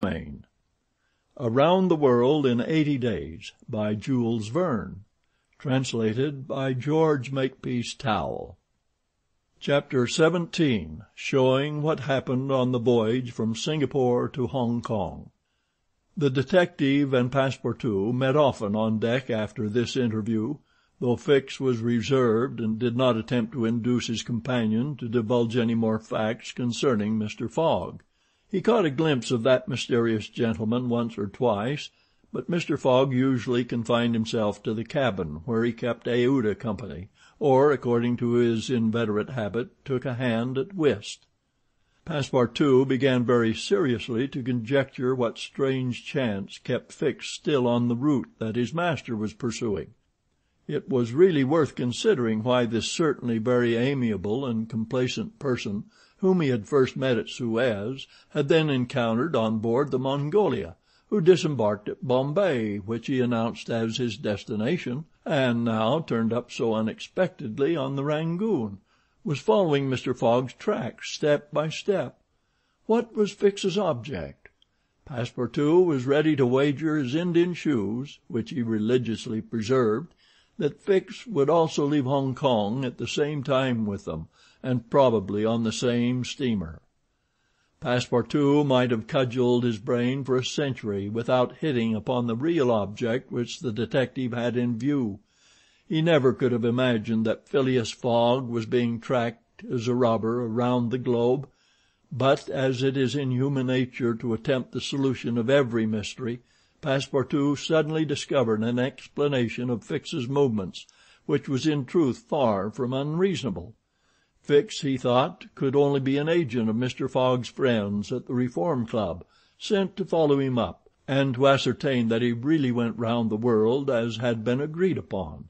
Maine. Around the World in 80 Days by Jules Verne. Translated by George Makepeace Towle. Chapter 17. Showing what happened on the voyage from Singapore to Hong Kong. The detective and Passepartout met often on deck after this interview, though Fix was reserved and did not attempt to induce his companion to divulge any more facts concerning Mr. Fogg. He caught a glimpse of that mysterious gentleman once or twice, but Mr. Fogg usually confined himself to the cabin, where he kept Aouda company, or, according to his inveterate habit, took a hand at whist. Passepartout began very seriously to conjecture what strange chance kept Fix still on the route that his master was pursuing. It was really worth considering why this certainly very amiable and complacent person, whom he had first met at Suez, had then encountered on board the Mongolia, who disembarked at Bombay, which he announced as his destination, and now turned up so unexpectedly on the Rangoon, was following Mr. Fogg's tracks step by step. What was Fix's object? Passepartout was ready to wager his Indian shoes, which he religiously preserved, that Fix would also leave Hong Kong at the same time with them, and probably on the same steamer. Passepartout might have cudgelled his brain for a century without hitting upon the real object which the detective had in view. He never could have imagined that Phileas Fogg was being tracked as a robber around the globe, but as it is in human nature to attempt the solution of every mystery, Passepartout suddenly discovered an explanation of Fix's movements, which was in truth far from unreasonable. Fix, he thought, could only be an agent of Mr. Fogg's friends at the Reform Club, sent to follow him up, and to ascertain that he really went round the world as had been agreed upon.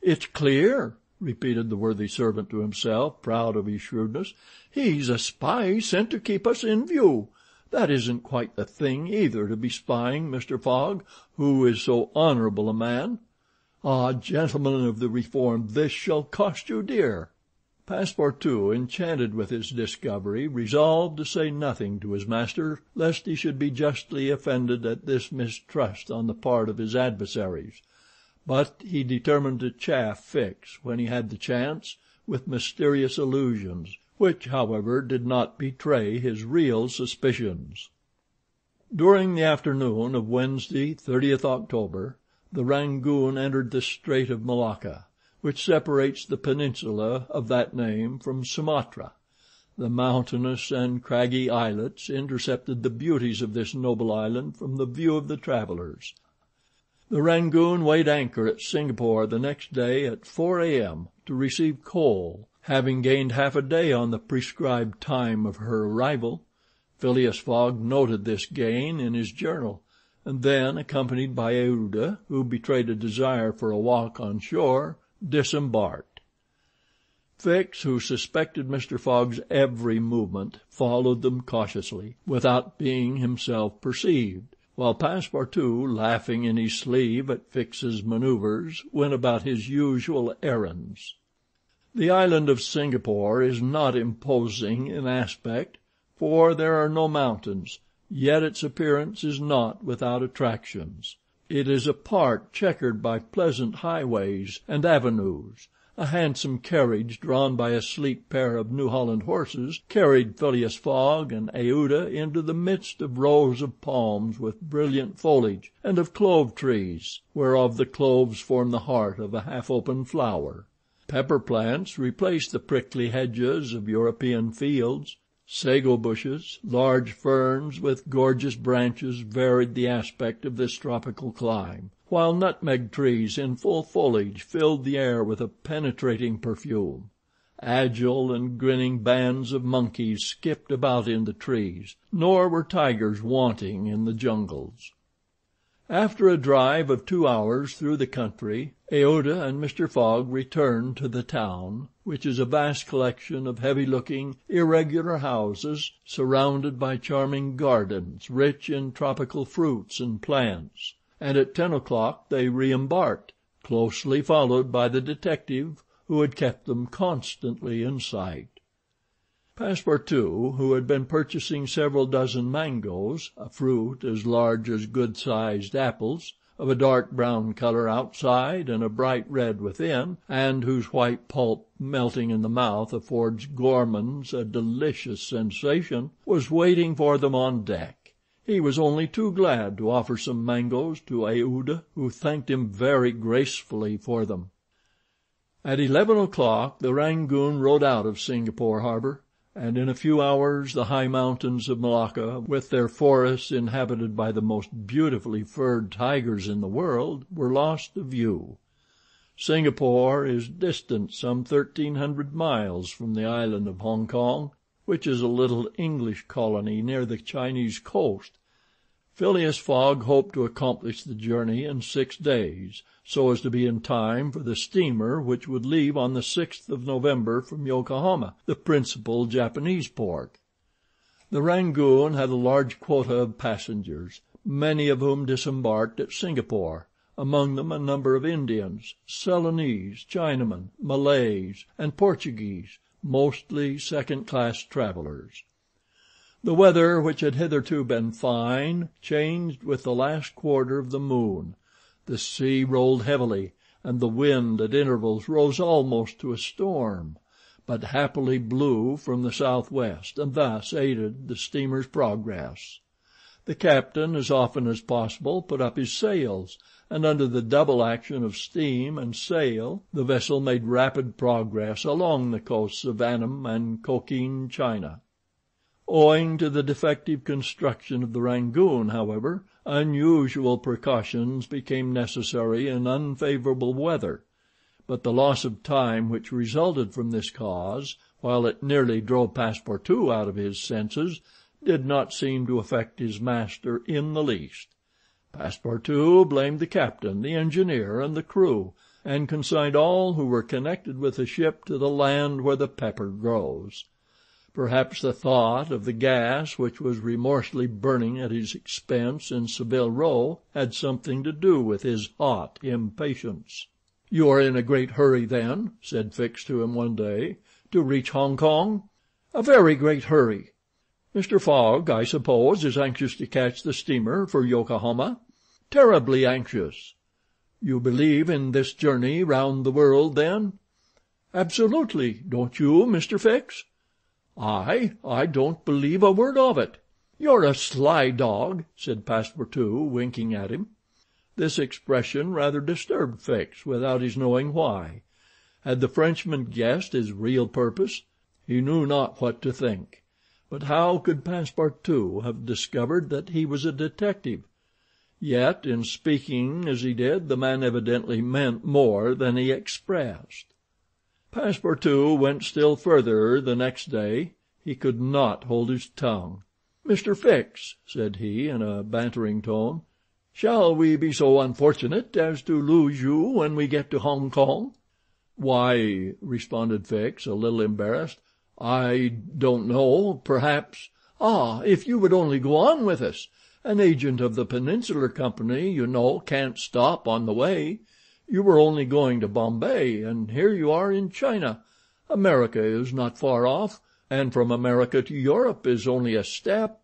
"It's clear," repeated the worthy servant to himself, proud of his shrewdness. "He's a spy sent to keep us in view. That isn't quite the thing, either, to be spying Mr. Fogg, who is so honorable a man. Ah, gentlemen of the Reform, this shall cost you dear." Passepartout, enchanted with his discovery, resolved to say nothing to his master, lest he should be justly offended at this mistrust on the part of his adversaries. But he determined to chaff Fix, when he had the chance, with mysterious allusions, which, however, did not betray his real suspicions. During the afternoon of Wednesday, 30th October, the Rangoon entered the Strait of Malacca, which separates the peninsula of that name from Sumatra. The mountainous and craggy islets intercepted the beauties of this noble island from the view of the travellers. The Rangoon weighed anchor at Singapore the next day at 4 a.m. to receive coal, having gained half a day on the prescribed time of her arrival. Phileas Fogg noted this gain in his journal, and then, accompanied by Aouda, who betrayed a desire for a walk on shore, disembarked. Fix, who suspected Mr. Fogg's every movement, followed them cautiously, without being himself perceived, while Passepartout, laughing in his sleeve at Fix's manoeuvres, went about his usual errands. The island of Singapore is not imposing in aspect, for there are no mountains, yet its appearance is not without attractions. It is a part checkered by pleasant highways and avenues. A handsome carriage drawn by a sleek pair of New Holland horses carried Phileas Fogg and Aouda into the midst of rows of palms with brilliant foliage, and of clove trees, whereof the cloves form the heart of a half-open flower. Pepper plants replaced the prickly hedges of European fields. Sago bushes, large ferns with gorgeous branches varied the aspect of this tropical clime, while nutmeg trees in full foliage filled the air with a penetrating perfume. Agile and grinning bands of monkeys skipped about in the trees, nor were tigers wanting in the jungles. After a drive of 2 hours through the country, Aouda and Mr. Fogg returned to the town, which is a vast collection of heavy-looking, irregular houses, surrounded by charming gardens, rich in tropical fruits and plants, and at 10 o'clock they re-embarked, closely followed by the detective, who had kept them constantly in sight. Passepartout, who had been purchasing several dozen mangoes, a fruit as large as good-sized apples, of a dark brown color outside and a bright red within, and whose white pulp melting in the mouth affords gourmands a delicious sensation, was waiting for them on deck. He was only too glad to offer some mangoes to Aouda, who thanked him very gracefully for them. At 11 o'clock the Rangoon rode out of Singapore harbor, and in a few hours the high mountains of Malacca, with their forests inhabited by the most beautifully furred tigers in the world, were lost to view. Singapore is distant some 1,300 miles from the island of Hong Kong, which is a little English colony near the Chinese coast. Phileas Fogg hoped to accomplish the journey in 6 days, so as to be in time for the steamer which would leave on the 6th of November from Yokohama, the principal Japanese port. The Rangoon had a large quota of passengers, many of whom disembarked at Singapore, among them a number of Indians, Ceylonese, Chinamen, Malays, and Portuguese, mostly second-class travelers. The weather, which had hitherto been fine, changed with the last quarter of the moon. The sea rolled heavily, and the wind at intervals rose almost to a storm, but happily blew from the southwest, and thus aided the steamer's progress. The captain, as often as possible, put up his sails, and under the double action of steam and sail the vessel made rapid progress along the coasts of Annam and Cochin China. Owing to the defective construction of the Rangoon, however, unusual precautions became necessary in unfavorable weather, but the loss of time which resulted from this cause, while it nearly drove Passepartout out of his senses, did not seem to affect his master in the least. Passepartout blamed the captain, the engineer, and the crew, and consigned all who were connected with the ship to the land where the pepper grows. Perhaps the thought of the gas which was remorselessly burning at his expense in Saville Row had something to do with his hot impatience. "You are in a great hurry, then," said Fix to him one day, "to reach Hong Kong?" "A very great hurry." "Mr. Fogg, I suppose, is anxious to catch the steamer for Yokohama?" "Terribly anxious." "You believe in this journey round the world, then?" "Absolutely. Don't you, Mr. Fix?" I don't believe a word of it." "You're a sly dog," said Passepartout, winking at him. This expression rather disturbed Fix, without his knowing why. Had the Frenchman guessed his real purpose? He knew not what to think. But how could Passepartout have discovered that he was a detective? Yet, in speaking as he did, the man evidently meant more than he expressed. Passepartout went still further the next day. He could not hold his tongue. "Mr. Fix," said he, in a bantering tone, "shall we be so unfortunate as to lose you when we get to Hong Kong?" "Why," responded Fix, a little embarrassed, "I don't know. Perhaps—" "Ah, if you would only go on with us! An agent of the Peninsular Company, you know, can't stop on the way. You were only going to Bombay, and here you are in China. America is not far off, and from America to Europe is only a step."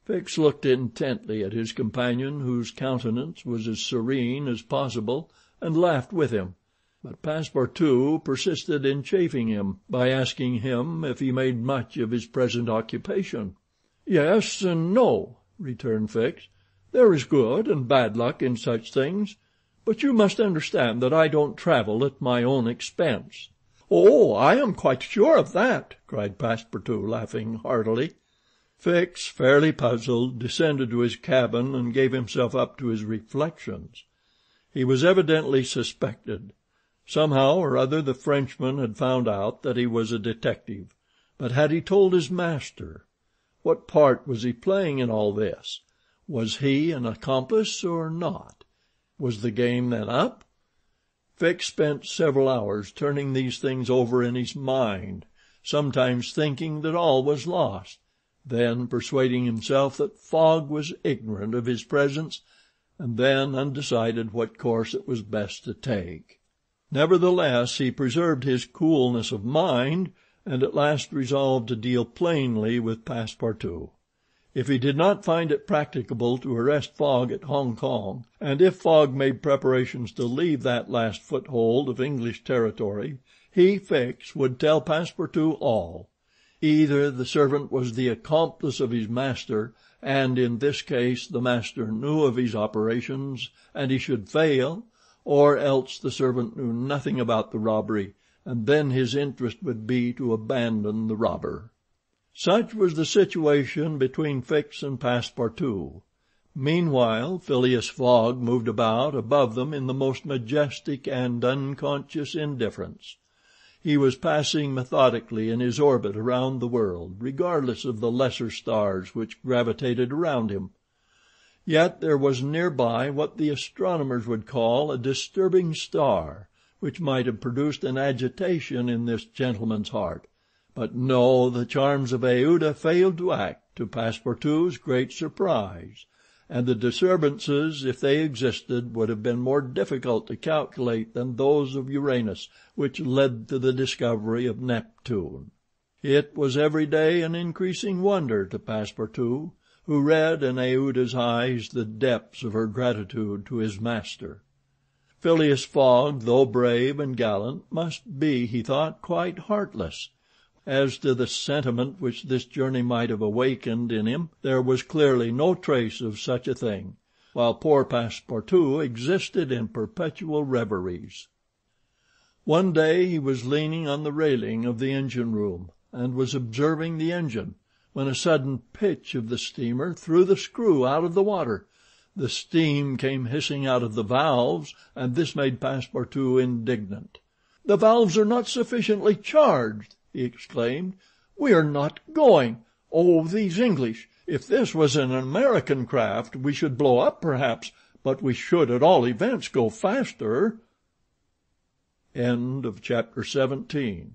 Fix looked intently at his companion, whose countenance was as serene as possible, and laughed with him. But Passepartout persisted in chaffing him by asking him if he made much of his present occupation. "Yes and no," returned Fix. "There is good and bad luck in such things. But you must understand that I don't travel at my own expense." "Oh, I am quite sure of that," cried Passepartout, laughing heartily. Fix, fairly puzzled, descended to his cabin and gave himself up to his reflections. He was evidently suspected. Somehow or other the Frenchman had found out that he was a detective. But had he told his master? What part was he playing in all this? Was he an accomplice or not? Was the game then up? Fix spent several hours turning these things over in his mind, sometimes thinking that all was lost, then persuading himself that Fogg was ignorant of his presence, and then undecided what course it was best to take. Nevertheless, he preserved his coolness of mind, and at last resolved to deal plainly with Passepartout. If he did not find it practicable to arrest Fogg at Hong Kong, and if Fogg made preparations to leave that last foothold of English territory, he, Fix, would tell Passepartout all. Either the servant was the accomplice of his master, and in this case the master knew of his operations, and he should fail, or else the servant knew nothing about the robbery, and then his interest would be to abandon the robber. Such was the situation between Fix and Passepartout. Meanwhile, Phileas Fogg moved about above them in the most majestic and unconscious indifference. He was passing methodically in his orbit around the world, regardless of the lesser stars which gravitated around him. Yet there was nearby what the astronomers would call a disturbing star, which might have produced an agitation in this gentleman's heart. But no, the charms of Aouda failed to act, to Passepartout's great surprise, and the disturbances, if they existed, would have been more difficult to calculate than those of Uranus, which led to the discovery of Neptune. It was every day an increasing wonder to Passepartout, who read in Aouda's eyes the depths of her gratitude to his master. Phileas Fogg, though brave and gallant, must be, he thought, quite heartless. As to the sentiment which this journey might have awakened in him, there was clearly no trace of such a thing, while poor Passepartout existed in perpetual reveries. One day he was leaning on the railing of the engine-room, and was observing the engine, when a sudden pitch of the steamer threw the screw out of the water. The steam came hissing out of the valves, and this made Passepartout indignant. "The valves are not sufficiently charged," he exclaimed. "We are not going. Oh, these English! If this was an American craft we should blow up perhaps, but we should at all events go faster." Chapter 17